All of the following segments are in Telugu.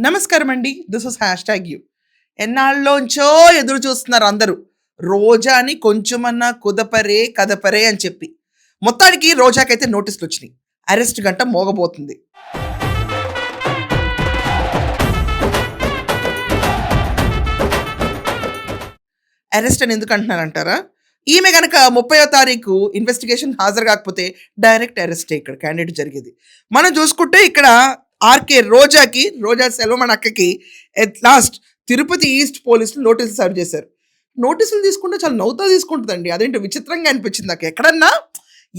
నమస్కారం అండి. This is #you. ఎన్నాళ్ళలోంచో ఎదురు చూస్తున్నారు అందరూ. రోజాని కొంచెమన్నా కుదపరే, కదపరే అని చెప్పి. మొత్తానికి రోజాకైతే నోటీసులొచ్చినియి. అరెస్ట్ గంట మోగబోతుంది. అరెస్ట్ అని ఎందుకు అంటున్నారంటారా? ఈమె గనక 30వ తారీఖు ఇన్వెస్టిగేషన్ హాజరు కాకపోతే డైరెక్ట్ అరెస్టే ఇక్కడ క్యాండిడేట్ జరిగేది. మనం చూసుకుంటే ఇక్కడ రోజా సెల్వమణి అక్కకి ఎట్ లాస్ట్ తిరుపతి ఈస్ట్ పోలీసులు నోటీసులు సర్వ్ చేశారు. నోటీసులు తీసుకుంటే చాలా నవ్వుతా తీసుకుంటుందండి. అదేంటో విచిత్రంగా అనిపించింది నాకు. ఎక్కడన్నా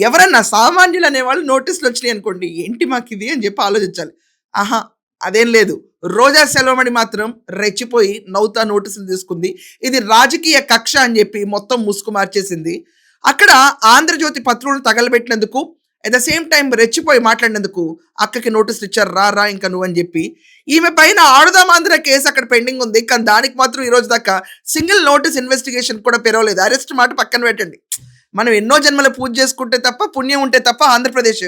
ఎవరన్నా సామాన్యులు అనేవాళ్ళు నోటీసులు వచ్చినాయి అనుకోండి, ఏంటి మాకు ఇది అని చెప్పి ఆలోచించాలి. ఆహా, అదేం లేదు. రోజా సెల్వమణి మాత్రం రెచ్చిపోయి నవ్వుతా నోటీసులు తీసుకుంది. ఇది రాజకీయ కక్ష అని చెప్పి మొత్తం ముసుగు మార్చేసింది. అక్కడ ఆంధ్రజ్యోతి పత్రులను తగలబెట్టినందుకు, అట్ ద సేమ్ టైం రెచ్చిపోయి మాట్లాడినందుకు అక్కకి నోటీసులు ఇచ్చారు. రా ఇంకా నువ్వు అని చెప్పి. ఈమె పైన ఆడుదాం ఆంధ్ర కేసు అక్కడ పెండింగ్ ఉంది. కానీ దానికి మాత్రం ఈ రోజు దాకా సింగిల్ నోటీస్ ఇన్వెస్టిగేషన్ కూడా పెరవలేదు. అరెస్ట్ మాట పక్కన పెట్టండి. మనం ఎన్నో జన్మల పూజ చేసుకుంటే తప్ప, పుణ్యం ఉంటే తప్ప ఆంధ్రప్రదేశ్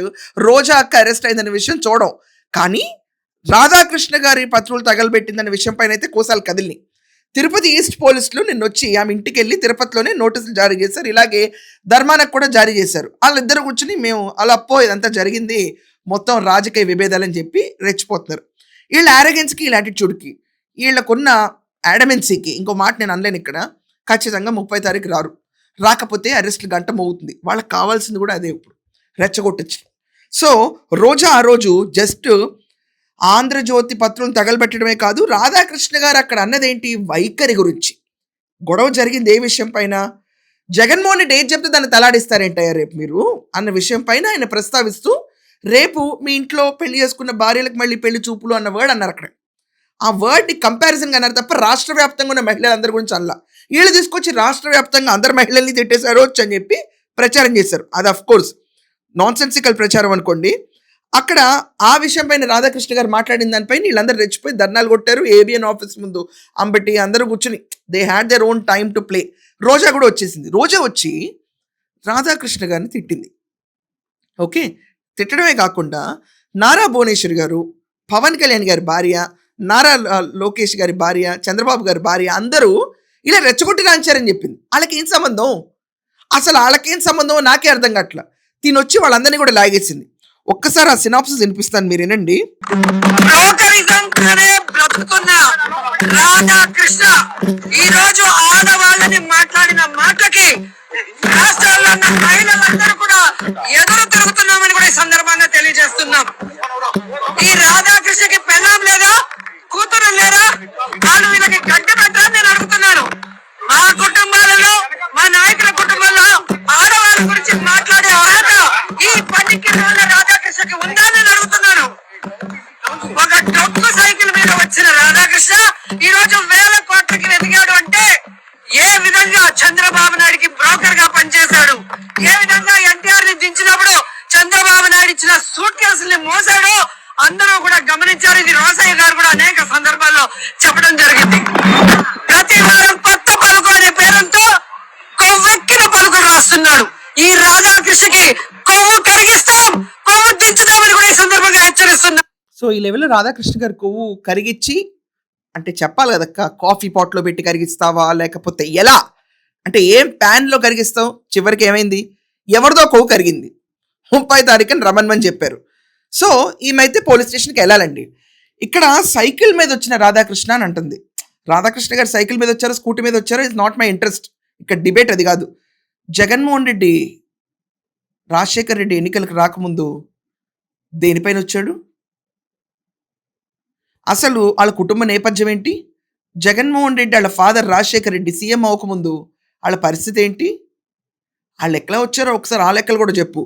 రోజా అక్క అరెస్ట్ అయిందనే విషయం చూడం. కానీ రాధాకృష్ణ గారి పత్రులు తగలబెట్టిందనే విషయం పైన అయితే కోసాలు కదిలిని. తిరుపతి ఈస్ట్ పోలీసులు నిన్న వచ్చి ఆమె ఇంటికి వెళ్ళి తిరుపతిలోనే నోటీసులు జారీ చేశారు. ఇలాగే ధర్మానికి కూడా జారీ చేశారు. వాళ్ళిద్దరు కూర్చుని మేము అలా ఇదంతా జరిగింది, మొత్తం రాజకీయ విభేదాలని చెప్పి రెచ్చిపోతున్నారు. వీళ్ళ ఆరోగెన్స్కి, వీళ్ళ యాటిట్యూడ్కి, వీళ్ళకున్న యాడమెన్సీకి ఇంకో మాట నేను అనలేను ఇక్కడ. ఖచ్చితంగా 30 తారీఖు రారు. రాకపోతే అరెస్ట్లు గంట మోగుతుంది. వాళ్ళకి కావాల్సింది కూడా అదే. ఇప్పుడు రెచ్చగొట్టచ్చు. సో రోజా ఆ రోజు జస్ట్ ఆంధ్రజ్యోతి పత్రులను తగలబెట్టడమే కాదు, రాధాకృష్ణ గారు అక్కడ అన్నదేంటి, వైఖరి గురించి. గొడవ జరిగింది ఏ విషయం పైన? జగన్మోహన్ రెడ్డి ఏది చెప్తే దాన్ని తలాడిస్తారేంటయ్యా రేపు మీరు అన్న విషయం పైన ఆయన ప్రస్తావిస్తూ, రేపు మీ ఇంట్లో పెళ్లి చేసుకున్న భార్యలకు మళ్ళీ పెళ్లి చూపులు అన్న వర్డ్ అన్నారు అక్కడ. ఆ వర్డ్ని కంపారిజన్గా అన్నారు తప్ప రాష్ట్ర వ్యాప్తంగా ఉన్న మహిళలందరి గురించి అల్లా. వీళ్ళు తీసుకొచ్చి రాష్ట్ర వ్యాప్తంగా అందరు మహిళల్ని తిట్టేశారు అని చెప్పి ప్రచారం చేశారు. అది అఫ్ కోర్స్ నాన్ సెన్సికల్ ప్రచారం అనుకోండి. అక్కడ ఆ విషయం పైన రాధాకృష్ణ గారు మాట్లాడిన దానిపైన వీళ్ళందరూ రెచ్చిపోయి ధర్నాలు కొట్టారు. ఏబిఎన్ ఆఫీస్ ముందు అంబటి అందరూ కూర్చుని they had their own time to play. Roja కూడా వచ్చేసింది. రోజా వచ్చి రాధాకృష్ణ గారిని తిట్టింది. ఓకే, తిట్టడమే కాకుండా నారా భువనేశ్వర్ గారు, పవన్ కళ్యాణ్ గారి భార్య, నారా లోకేష్ గారి భార్య, చంద్రబాబు గారి భార్య అందరూ ఇలా రెచ్చగొట్టి రాంచారని చెప్పింది. వాళ్ళకేం సంబంధం? అసలు వాళ్ళకేం సంబంధం నాకే అర్థం కావట్లా. తినొచ్చి వాళ్ళందరినీ కూడా లాగేసింది. ఒక్కసారి ఆ సినాప్సిస్ వినిపిస్తాను, మీరు వినండి. రాధాకృష్ణ ఈ రోజు ఆడవాళ్ళని మాట్లాడిన మాటకి రాష్ట్రాల్లో ఉన్న మహిళలందరూ కూడా ఎదురు తిరుగుతున్నామని కూడా ఈ సందర్భంగా తెలియజేస్తున్నాం. ఈ రాధాకృష్ణకి పెళ్ళాం లేదా, కూతురు లేదా? వాళ్ళు వీళ్ళకి గడ్డి పెట్టాలని నేను అడుగుతున్నాను. మా కుటుంబాలలో, మా నాయకుల కుటుంబంలో ఆడవాళ్ళ గురించి మాట్లాడే అర్హత ఈ పనికి రాధాకృష్ణకి ఉందా నేను అడుగుతున్నాను. ఒక డొక్కు సైకిల్ మీద వచ్చిన రాధాకృష్ణ ఈ రోజు 1000 కోట్లకి ఎదిగాడు అంటే ఏ విధంగా చంద్రబాబు నాయుడికి బ్రోకర్ గా పనిచేశాడు, ఏ విధంగా ఎన్టీఆర్ ని దించినప్పుడు చంద్రబాబు నాయుడు ఇచ్చిన సూట్ కేసుల్ని మోసాడో అందరూ కూడా గమనించారు. ఇది రోసయ్య గారు కూడా అనేక సందర్భాల్లో చెప్పడం జరిగింది. ప్రతి వారం కొత్త పలుకు అనే పేరుతో కొవ్వెక్కిన పలుకులు రాస్తున్నాడు. ఈ రాధాకృష్ణకి కొవ్వు కరిగిస్తాం, కొవ్వు దించుతామని కూడా ఈ సందర్భంగా హెచ్చరిస్తున్నాం. సో ఈ లెవెల్లో రాధాకృష్ణ గారు కొవ్వు కరిగించి అంటే చెప్పాలి కదక్క, కాఫీ పాట్లో పెట్టి కరిగిస్తావా లేకపోతే ఎలా అంటే ఏం ప్యాన్లో కరిగిస్తావు? చివరికి ఏమైంది, ఎవరిదో కొవ్వు కరిగింది. 30 తారీఖున రమ్మని చెప్పారు. సో ఈమెయితే పోలీస్ స్టేషన్కి వెళ్ళాలండి. ఇక్కడ సైకిల్ మీద వచ్చిన రాధాకృష్ణ అని అంటుంది. రాధాకృష్ణ గారు సైకిల్ మీద వచ్చారో స్కూటీ మీద వచ్చారో ఇస్ నాట్ మై ఇంట్రెస్ట్. ఇక్కడ డిబేట్ అది కాదు. జగన్మోహన్ రెడ్డి రాజశేఖర్ రెడ్డి ఎన్నికలకు రాకముందు దేనిపైన వచ్చాడు? అసలు వాళ్ళ కుటుంబ నేపథ్యం ఏంటి? జగన్మోహన్ రెడ్డి వాళ్ళ ఫాదర్ రాజశేఖర్ రెడ్డి సీఎం అవ్వకముందు వాళ్ళ పరిస్థితి ఏంటి? వాళ్ళు ఎట్లా వచ్చారో ఒకసారి ఆ లెక్కలు కూడా చెప్పు.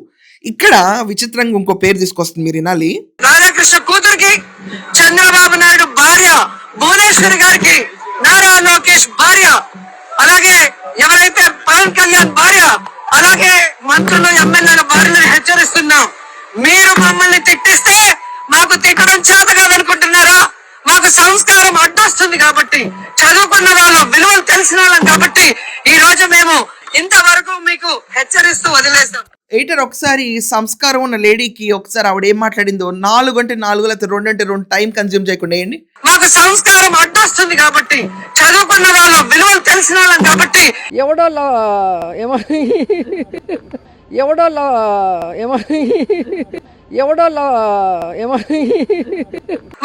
ఇక్కడ విచిత్రంగా ఇంకో పేరు తీసుకొస్తుంది, మీరు వినాలి. రాధాకృష్ణ కూతురికి చంద్రబాబు నాయుడు భార్య భువనేశ్వరి గారికి నారా లోకేష్ భార్య, అలాగే ఎవరైతే పవన్ కళ్యాణ్ భార్య, అలాగే మంత్రులు ఎమ్మెల్యేల భార్యలను హెచ్చరిస్తున్నాం. మీరు మమ్మల్ని తిట్టిస్తే మాకు తిట్టడం చేత కాదనుకుంటున్నారా? మాకు సంస్కారం అడ్డొస్తుంది కాబట్టి, చదువుకున్న వాళ్ళ విలువలు తెలిసిన వాళ్ళం కాబట్టి ఈ రోజు మేము ఇంతవరకు మీకు హెచ్చరిస్తూ వదిలేస్తాం. ఎయిటర్ ఒకసారి సంస్కారం ఉన్న లేడీకి ఒకసారి ఆవిడ ఏం మాట్లాడిందో 4 అంటే 4 లేకపోతే 2 అంటే 2 టైం కన్జ్యూమ్ చేయకుండా వేయండి. మాకు సంస్కారం అడ్డొస్తుంది కాబట్టి, చదువుకున్న వాళ్ళ విలువలు తెలిసిన వాళ్ళం కాబట్టి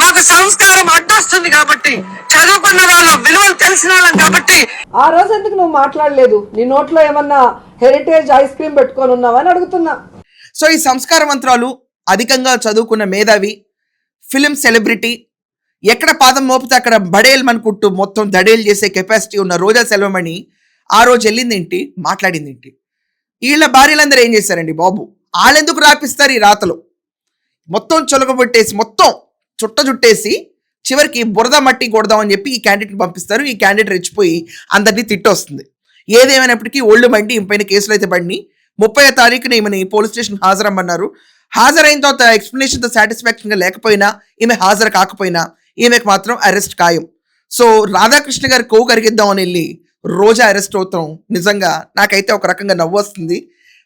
మాకు సంస్కారం అడ్డొస్తుంది కాబట్టి, చదువుకున్న వాళ్ళ విలువలు తెలిసిన వాళ్ళం కాబట్టి. ఆ రోజు ఎందుకు నువ్వు మాట్లాడలేదు? నీ నోట్లో ఏమన్నా హెరిటేజ్ ఐస్ క్రీమ్ పెట్టుకొని ఉన్నావని అడుగుతున్నా. సో ఈ సంస్కారవంతురాలు, అధికంగా చదువుకున్న మేధావి, ఫిలిం సెలబ్రిటీ, ఎక్కడ పాదం మోపితే అక్కడ బడేల్మనుకుంటూ మొత్తం దడేలు చేసే కెపాసిటీ ఉన్న రోజా సెల్వమణి ఆ రోజు వెళ్ళిందేంటి, మాట్లాడిందేంటి? వీళ్ళ భార్యలందరూ ఏం చేశారండి బాబు? వాళ్ళెందుకు రాపిస్తారు ఈ రాతలు? మొత్తం చొలగబొట్టేసి, మొత్తం చుట్టేసి చివరికి బురద మట్టి కొడదాం అని చెప్పి ఈ క్యాండిడేట్ని పంపిస్తారు. ఈ క్యాండిడేట్ రెచ్చిపోయి అందరినీ తిట్టొస్తుంది. ఏదేమైనప్పటికీ ఒళ్ళు మండి ఇంపైన కేసులు అయితే పడిని 30వ తారీఖున ఈమెని పోలీస్ స్టేషన్ హాజరమ్మన్నారు. హాజరైన తర్వాత ఎక్స్ప్లెనేషన్తో సాటిస్ఫాక్షన్గా లేకపోయినా, ఈమె హాజరు కాకపోయినా ఈమెకు మాత్రం అరెస్ట్ ఖాయం. సో రాధాకృష్ణ గారి కొవ్వు కరిగిద్దామని వెళ్ళి రోజా అరెస్ట్ అవుతాం. నిజంగా నాకైతే ఒక రకంగా నవ్వు వస్తుంది.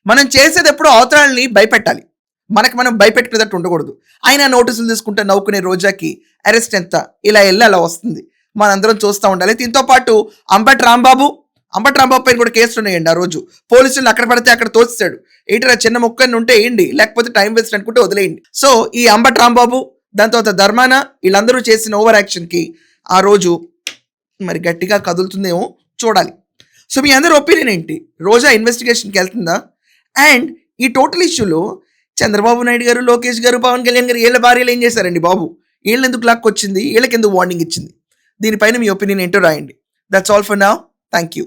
మనం చేసేది ఎప్పుడు అవతరాలని భయపెట్టాలి, మనకు మనం భయపెట్టుకునేటట్టు ఉండకూడదు. ఆయన నోటీసులు తీసుకుంటే నవ్వుకునే రోజాకి అరెస్ట్ ఎంత ఇలా వెళ్ళి అలా వస్తుంది. మనందరం చూస్తూ ఉండాలి. దీంతో పాటు అంబటి రాంబాబు పైన కూడా కేసులు ఉన్నాయండి. ఆ రోజు పోలీసులు అక్కడ పడితే అక్కడ తోస్తాడు. ఏంటి ఆ చిన్న మొక్కని ఉంటే వేయండి, లేకపోతే టైం వేస్ట్ అనుకుంటే వదిలేయండి. సో ఈ అంబటి రాంబాబు, దాని తర్వాత ధర్మాన, వీళ్ళందరూ చేసిన ఓవర్ యాక్షన్కి ఆ రోజు మరి గట్టిగా కదులుతుందేమో చూడాలి. సో మీ అందరి ఒపీనియన్ ఏంటి? రోజా ఇన్వెస్టిగేషన్కి వెళ్తుందా? అండ్ ఈ టోటల్ ఇష్యూలో చంద్రబాబు నాయుడు గారు, లోకేష్ గారు, పవన్ కళ్యాణ్ గారు వీళ్ళ భార్యలు ఏం చేశారండి బాబు? వీళ్ళని ఎందుకు లాక్ వచ్చింది? వీళ్ళకి ఎందుకు వార్నింగ్ ఇచ్చింది? దీనిపైన మీ ఒపీనియన్ ఏంటో రాయండి. That's all for now. Thank you.